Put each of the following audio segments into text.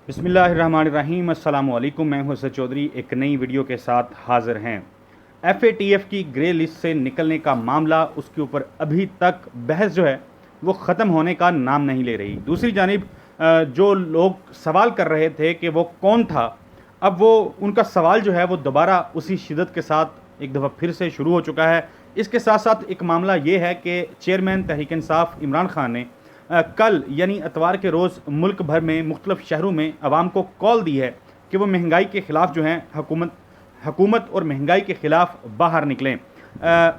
बिस्मिल्लाहिर्रहमानिर्रहीम। अस्सलामु अलैकुम। मैं हूं असद चौधरी एक नई वीडियो के साथ हाज़िर हैं। FATF की ग्रे लिस्ट से निकलने का मामला, उसके ऊपर अभी तक बहस जो है वो ख़त्म होने का नाम नहीं ले रही। दूसरी जानिब जो लोग सवाल कर रहे थे कि वो कौन था, अब वो उनका सवाल जो है वो दोबारा उसी शिद्दत के साथ एक दफ़ा फिर से शुरू हो चुका है। इसके साथ साथ एक मामला ये है कि चेयरमैन तहरीक इंसाफ इमरान खान ने कल यानी इतवार के रोज़ मुल्क भर में मुख्तलिफ शहरों में आवाम को कॉल दी है कि वो महंगाई के ख़िलाफ़ जो हैं हुकूमत और महंगाई के ख़िलाफ़ बाहर निकलें।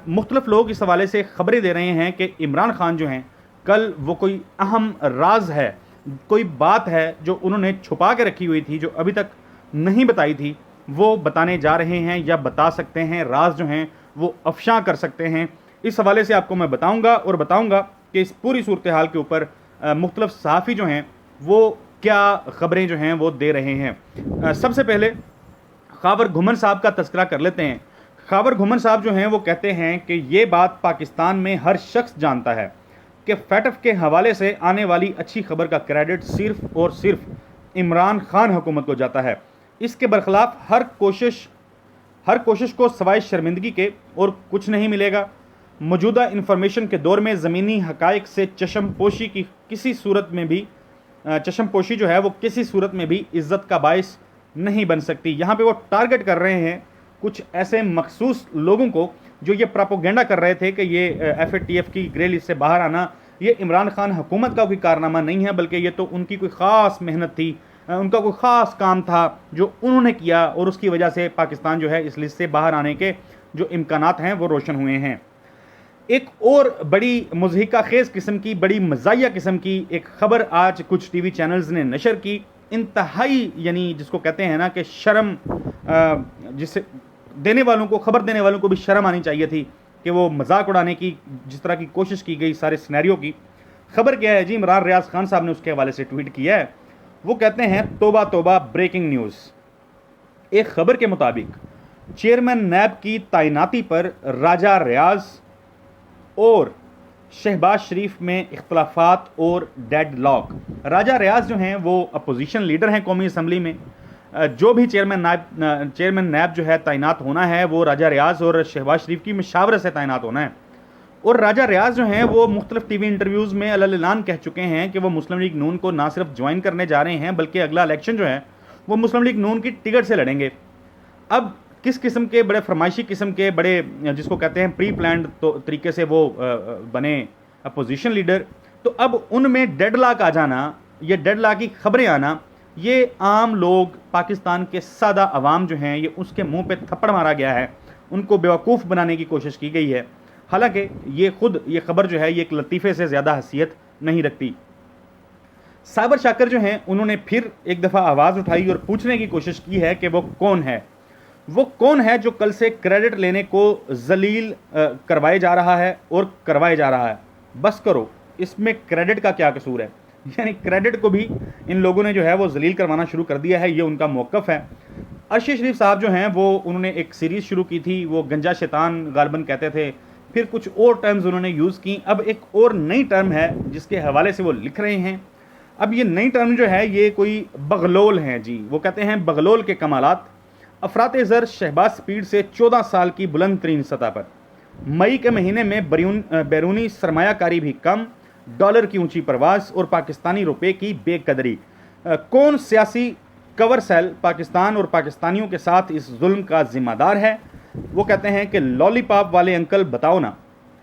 मुख्तलिफ लोग इस हवाले से ख़बरें दे रहे हैं कि इमरान खान जो हैं कल वो कोई अहम राज है, कोई बात है जो उन्होंने छुपा के रखी हुई थी, जो अभी तक नहीं बताई थी, वो बताने जा रहे हैं या बता सकते हैं। राज जो हैं वो अफशा कर सकते हैं। इस हवाले से आपको मैं बताऊँगा कि इस पूरी सूरत हाल के ऊपर मुख्तलिफ सहाफ़ी जो हैं वो क्या ख़बरें जो हैं वो दे रहे हैं। सबसे पहले ख़ावर घुमन साहब का तज़किरा कर लेते हैं। ख़ावर घुमन साहब जो हैं वो कहते हैं कि ये बात पाकिस्तान में हर शख्स जानता है कि FATF के हवाले से आने वाली अच्छी खबर का क्रेडिट सिर्फ़ और सिर्फ इमरान खान हुकूमत को जाता है। इसके बरखिलाफ़ हर कोशिश को सवाए शर्मिंदगी के और कुछ नहीं मिलेगा। मौजूदा इंफॉर्मेशन के दौर में ज़मीनी हक़ाइक़ से चशमपोशी जो है वो किसी सूरत में भी इज़्ज़त का बाइस नहीं बन सकती। यहाँ पे वो टारगेट कर रहे हैं कुछ ऐसे मखसूस लोगों को जो ये प्रोपेगेंडा कर रहे थे कि ये FATF की ग्रे लिस्ट से बाहर आना ये इमरान खान हुकूमत का कोई कारनामा नहीं है, बल्कि ये तो उनकी कोई ख़ास मेहनत थी, उनका कोई ख़ास काम था जो उन्होंने किया और उसकी वजह से पाकिस्तान जो है इस लिस्ट से बाहर आने के जो इम्कानात हैं वो रोशन हुए हैं। एक और बड़ी मुज़हिका खेज़ किस्म की, बड़ी मज़ाहिया किस्म की एक ख़बर आज कुछ TV चैनल्स ने नशर की। इंतहाई यानी जिसको कहते हैं ना कि शर्म, जिससे देने वालों को, ख़बर देने वालों को भी शर्म आनी चाहिए थी कि वो मजाक उड़ाने की जिस तरह की कोशिश की गई सारे सिनेरियो की। ख़बर क्या है जी, इमरान रियाज खान साहब ने उसके हवाले से ट्वीट किया है। वो कहते हैं तोबा तोबा, ब्रेकिंग न्यूज़। एक ख़बर के मुताबिक चेयरमैन नैब की तैनाती पर राजा रियाज और शहबाज शरीफ में इख्तलाफात और डेडलॉक। राजा रियाज जो हैं वो अपोजिशन लीडर हैं कौमी असम्बली में। जो भी चेयरमैन नैब जो है तैनात होना है वो राजा रियाज और शहबाज शरीफ की मशावरत से तैनात होना है। और राजा रियाज जो हैं वो मुख्तलिफ TV इंटरव्यूज़ में अल-ऐलान कह चुके हैं कि वो मुस्लिम लीग नून को ना सिर्फ ज्वाइन करने जा रहे हैं बल्कि अगला इलेक्शन जो है वो मुस्लिम लीग नून की टिकट से लड़ेंगे। अब किस किस्म के बड़े फरमाइशी किस्म के, बड़े जिसको कहते हैं प्री प्लान्ड तरीके से वो बने अपोजिशन लीडर, तो अब उनमें डेडलॉक आ जाना, ये डेडलॉक की खबरें आना, ये आम लोग, पाकिस्तान के सादा अवाम जो हैं, ये उसके मुंह पे थप्पड़ मारा गया है, उनको बेवकूफ़ बनाने की कोशिश की गई है। हालांकि ये खबर जो है ये एक लतीफ़े से ज़्यादा हैसियत नहीं रखती। साबर शाकर जो हैं उन्होंने फिर एक दफ़ा आवाज़ उठाई और पूछने की कोशिश की है कि वो कौन है जो कल से क्रेडिट लेने को जलील करवाए जा रहा है और करवाए जा रहा है। बस करो, इसमें क्रेडिट का क्या कसूर है? यानी क्रेडिट को भी इन लोगों ने जो है वो जलील करवाना शुरू कर दिया है, ये उनका मौक़िफ़ है। अर्शी शरीफ साहब जो हैं वो उन्होंने एक सीरीज़ शुरू की थी, वो गंजा शैतान गालिबन कहते थे, फिर कुछ और टर्म्स उन्होंने यूज़ की। अब एक और नई टर्म है जिसके हवाले से वो लिख रहे हैं। अब ये नई टर्म जो है ये कोई बगलोल हैं जी। वो कहते हैं बगलोल के कमालात, अफरात ज़र शहबाज स्पीड से 14 साल की बुलंद तरीन सतह पर, मई के महीने में बैरूनी सरमायाकारी भी कम, डॉलर की ऊंची परवास और पाकिस्तानी रुपए की बेकदरी। कौन सियासी कवर सेल पाकिस्तान और पाकिस्तानियों के साथ इस जुल्म का जिम्मेदार है? वो कहते हैं कि लॉलीपॉप वाले अंकल बताओ ना।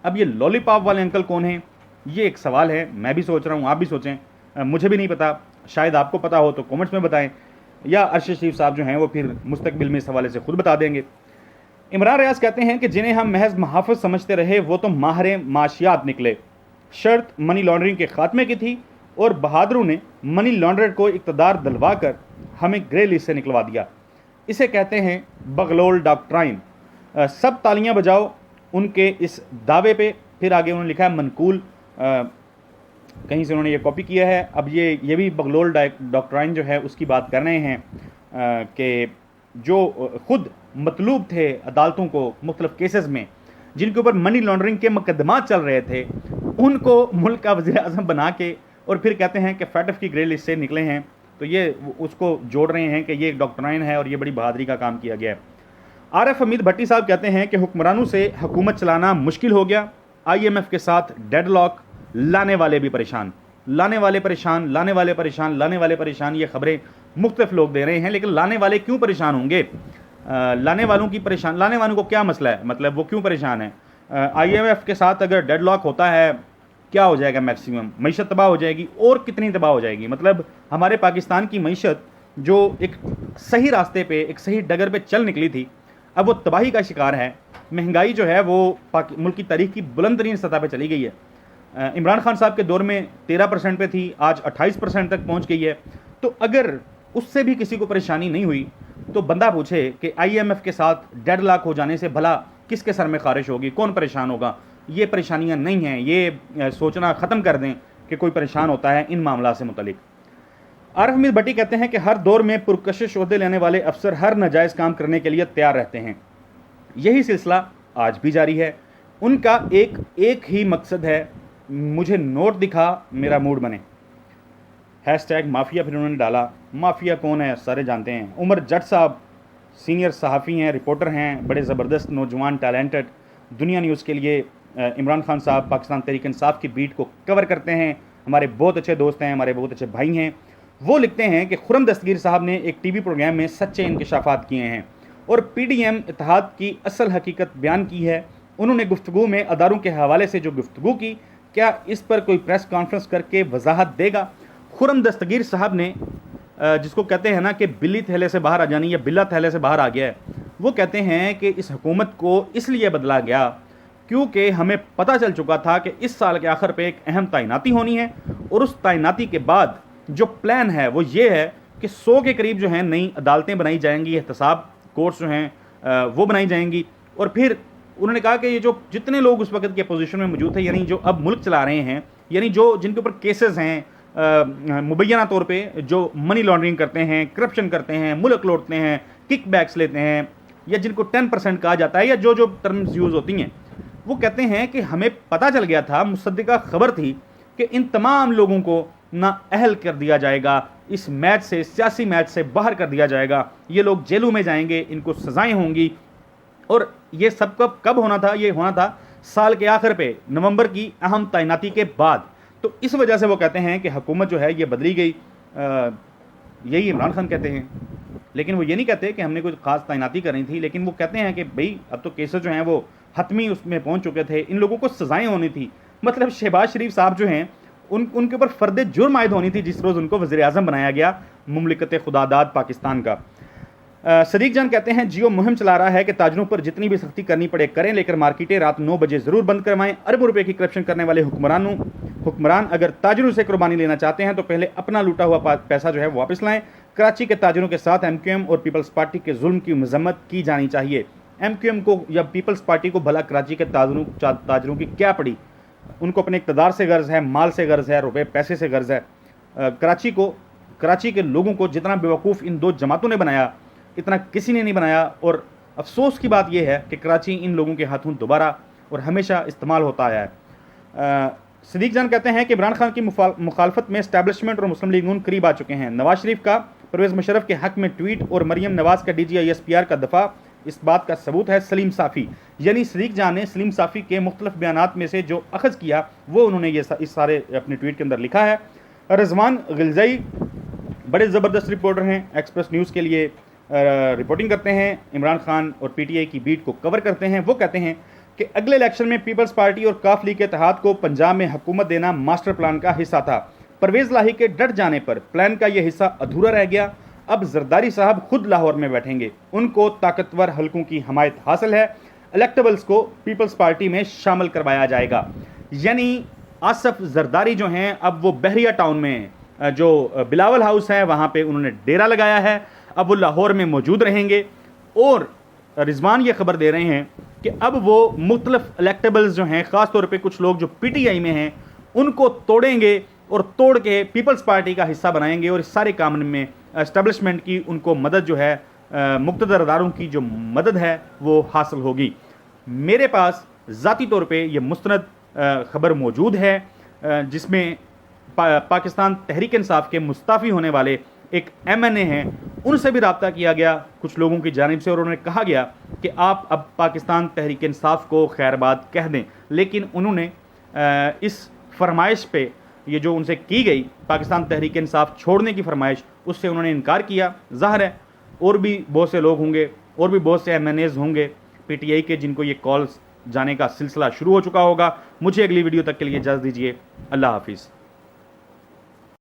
अब ये लॉलीपॉप वाले अंकल कौन हैं, ये एक सवाल है। मैं भी सोच रहा हूँ, आप भी सोचें, मुझे भी नहीं पता, शायद आपको पता हो तो कमेंट्स में बताएं, या अर्शी शरीफ साहब जो हैं वो फिर मुस्तकबिल में इस हवाले से खुद बता देंगे। इमरान रियाज कहते हैं कि जिन्हें हम महज मुहाफ़िज़ समझते रहे वो तो माहिर माशियात निकले। शर्त मनी लॉन्ड्रिंग के खात्मे की थी और बहादुरों ने मनी लॉन्ड्रर को इक़्तिदार दिलवा कर हमें ग्रे लिस्ट से निकलवा दिया। इसे कहते हैं बगलोल डॉक्ट्राइन। सब तालियां बजाओ उनके इस दावे पे। फिर आगे उन्होंने लिखा है मनकूल, कहीं से उन्होंने ये कॉपी किया है। अब ये भी बगलोल डॉक्ट्राइन जो है उसकी बात कर रहे हैं कि जो खुद मतलूब थे अदालतों को मुख्तलिफ केसेस में, जिनके ऊपर मनी लॉन्ड्रिंग के मुकदमात चल रहे थे, उनको मुल्क का वज़ीर आज़म बना के और फिर कहते हैं कि FATF की ग्रे लिस्ट से निकले हैं तो ये उसको जोड़ रहे हैं कि ये एक डॉक्ट्राइन है और ये बड़ी बहादुरी का काम किया गया है। आरिफ हमीद भट्टी साहब कहते हैं कि हुक्मरानों से हुकूमत चलाना मुश्किल हो गया, IMF के साथ डेडलॉक, लाने वाले भी परेशान, लाने वाले परेशान, लाने वाले परेशान, लाने वाले परेशान। ये खबरें मुख्तलिफ लोग दे रहे हैं, लेकिन लाने वाले क्यों परेशान होंगे? लाने वालों की परेशान, लाने वालों को क्या मसला है, मतलब वो क्यों परेशान है? IMF के साथ अगर डेडलॉक होता है क्या हो जाएगा? मैक्सिमम मईशत तबाह हो जाएगी, और कितनी तबाह हो जाएगी? मतलब हमारे पाकिस्तान की मईशत जो एक सही रास्ते पे, एक सही डगर पे चल निकली थी, अब वो तबाही का शिकार है। महंगाई जो है वो मुल्क की तारीख की बुलंद तरीन सतह पे चली गई है। इमरान खान साहब के दौर में 13% पे थी, आज 28% तक पहुंच गई है। तो अगर उससे भी किसी को परेशानी नहीं हुई तो बंदा पूछे कि IMF के साथ डेडलॉक हो जाने से भला किसके सर में खारिश होगी, कौन परेशान होगा? ये परेशानियां नहीं हैं, ये सोचना ख़त्म कर दें कि कोई परेशान होता है इन मामला से मुतलिक। आरिफ हमीद भट्टी कहते हैं कि हर दौर में पुरकशिश ओहदे लेने वाले अफसर हर नाजायज़ काम करने के लिए तैयार रहते हैं, यही सिलसिला आज भी जारी है। उनका एक ही मकसद है, मुझे नोट दिखा मेरा मूड बने। #माफिया फिर उन्होंने डाला। माफिया कौन है सारे जानते हैं। उमर जट साहब सीनियर सहाफ़ी हैं, रिपोर्टर हैं, बड़े ज़बरदस्त नौजवान टैलेंटेड, दुनिया न्यूज़ के लिए इमरान खान साहब पाकिस्तान तहरीक इंसाफ की बीट को कवर करते हैं, हमारे बहुत अच्छे दोस्त हैं, हमारे बहुत अच्छे भाई हैं। वो लिखते हैं कि खुर्रम दस्तगीर साहब ने एक TV प्रोग्राम में सच्चे इंकशाफात किए हैं और PDM इत्तेहाद की असल हकीकत बयान की है। उन्होंने गुफ्तगू में अदारों के हवाले से जो गुफ्तगू की, क्या इस पर कोई प्रेस कॉन्फ्रेंस करके वजाहत देगा? खुर्रम दस्तगीर साहब ने, जिसको कहते हैं ना कि बिल्ली थैले से बाहर आ जानी या बिल्ला थैले से बाहर आ गया है, वो कहते हैं कि इस हुकूमत को इसलिए बदला गया क्योंकि हमें पता चल चुका था कि इस साल के आखिर पे एक अहम तैनाती होनी है और उस तैनाती के बाद जो प्लान है वो ये है कि 100 के करीब जो हैं नई अदालतें बनाई जाएंगी, एहतसाब कोर्ट्स जो हैं वो बनाई जाएंगी। और फिर उन्होंने कहा कि ये जो जितने लोग उस वक्त के पोजीशन में मौजूद थे, यानी जो अब मुल्क चला रहे हैं, यानी जो जिनके ऊपर केसेस हैं मुबैना तौर पे, जो मनी लॉन्ड्रिंग करते हैं, करप्शन करते हैं, मुल्क लौटते हैं, किक बैक्स लेते हैं, या जिनको 10% कहा जाता है, या जो जो टर्म्स यूज़ होती हैं, वो कहते हैं कि हमें पता चल गया था, मुसद्दिका खबर थी कि इन तमाम लोगों को ना अहल कर दिया जाएगा, इस मैच से, सियासी मैच से बाहर कर दिया जाएगा, ये लोग जेलों में जाएंगे, इनको सजाएं होंगी। और ये सब कब होना था? ये होना था साल के आखिर पे, नवंबर की अहम तैनाती के बाद। तो इस वजह से वो कहते हैं कि हुकूमत जो है ये बदली गई। यही इमरान खान कहते हैं, लेकिन वो ये नहीं कहते कि हमने कोई ख़ास तैनाती करनी थी, लेकिन वो कहते हैं कि भाई अब तो केसेस जो हैं वो हतमी उसमें पहुंच चुके थे, इन लोगों को सजाएं होनी थी। मतलब शहबाज शरीफ साहब जो हैं उनके ऊपर फ़र्द जुर्म आयद होनी थी जिस रोज़ उनको वज़ीर आज़म बनाया गया मुमलिकत खुदादाद पाकिस्तान का। सदीक जान कहते हैं जियो मुहिम चला रहा है कि ताजरों पर जितनी भी सख्ती करनी पड़े करें, लेकर मार्केटें रात 9 बजे ज़रूर बंद करवाएं। अरबों रुपए की करप्शन करने वाले हुक्मरान अगर ताजरों से कुर्बानी लेना चाहते हैं तो पहले अपना लूटा हुआ पैसा जो है वापस लाएं। कराची के ताजरों के साथ MQM और पीपल्स पार्टी के जुल्म की मजम्मत की जानी चाहिए। MQM को या पीपल्स पार्टी को भला कराची के ताजरों की क्या पड़ी? उनको अपने इक़्तिदार से गर्ज है, माल से गर्ज है, रुपए पैसे से गर्ज है। कराची के लोगों को जितना बेवकूफ़ इन दो जमातों ने बनाया, इतना किसी ने नहीं बनाया। और अफसोस की बात यह है कि कराची इन लोगों के हाथों दोबारा और हमेशा इस्तेमाल होता आया है। सदीक जान कहते हैं कि इमरान खान की मुखालफत में एस्टैब्लिशमेंट और मुस्लिम लीग नून करीब आ चुके हैं। नवाज शरीफ का परवेज़ मुशर्रफ के हक़ में ट्वीट और मरीम नवाज का DGISPR का दफ़ा इस बात का सबूत है। सलीम साफ़ी, यानी सदीक जान ने सलीम साफ़ी के मुख्तलिफ बयानात में से जो अखज़ किया वो उन्होंने इस सारे अपने ट्वीट के अंदर लिखा है। रिजवान गिलज़ई बड़े ज़बरदस्त रिपोर्टर हैं, एक्सप्रेस न्यूज़ के लिए रिपोर्टिंग करते हैं, इमरान खान और PTI की बीट को कवर करते हैं। वो कहते हैं कि अगले इलेक्शन में पीपल्स पार्टी और काफ लीग के इत्तेहाद को पंजाब में हुकूमत देना मास्टर प्लान का हिस्सा था। परवेज़ लाही के डट जाने पर प्लान का यह हिस्सा अधूरा रह गया। अब जरदारी साहब खुद लाहौर में बैठेंगे, उनको ताकतवर हलकों की हमायत हासिल है। इलेक्टेबल्स को पीपल्स पार्टी में शामिल करवाया जाएगा। यानी आसफ जरदारी जो हैं अब वो बहरिया टाउन में जो बिलावल हाउस है वहाँ पे उन्होंने डेरा लगाया है, अब वो लाहौर में मौजूद रहेंगे। और रिजवान ये खबर दे रहे हैं कि अब वो मुख्तलिफ इलेक्टेबल्स जो हैं, ख़ास तौर पे कुछ लोग जो PTI में हैं, उनको तोड़ेंगे और तोड़ के पीपल्स पार्टी का हिस्सा बनाएंगे। और इस सारे काम में एस्टेब्लिशमेंट की उनको मदद जो है, मुक़्तदर अदारों की जो मदद है वो हासिल होगी। मेरे पास ज़ाती तौर पे ये मुस्तनद ख़बर मौजूद है जिसमें पाकिस्तान तहरीक इंसाफ के मुस्ताफ़ी होने वाले एक MNA हैं, उनसे भी रब्ता किया गया कुछ लोगों की जानिब से, और उन्हें कहा गया कि आप अब पाकिस्तान तहरीक इंसाफ को खैरबाद कह दें। लेकिन उन्होंने इस फरमाइश पे, ये जो उनसे की गई पाकिस्तान तहरीक इंसाफ छोड़ने की फरमाइश, उससे उन्होंने इनकार किया। ज़ाहिर है और भी बहुत से लोग होंगे और भी बहुत से MNAs होंगे PTI के जिनको ये कॉल्स जाने का सिलसिला शुरू हो चुका होगा। मुझे अगली वीडियो तक के लिए इजाज़त दीजिए। अल्लाह हाफिज़।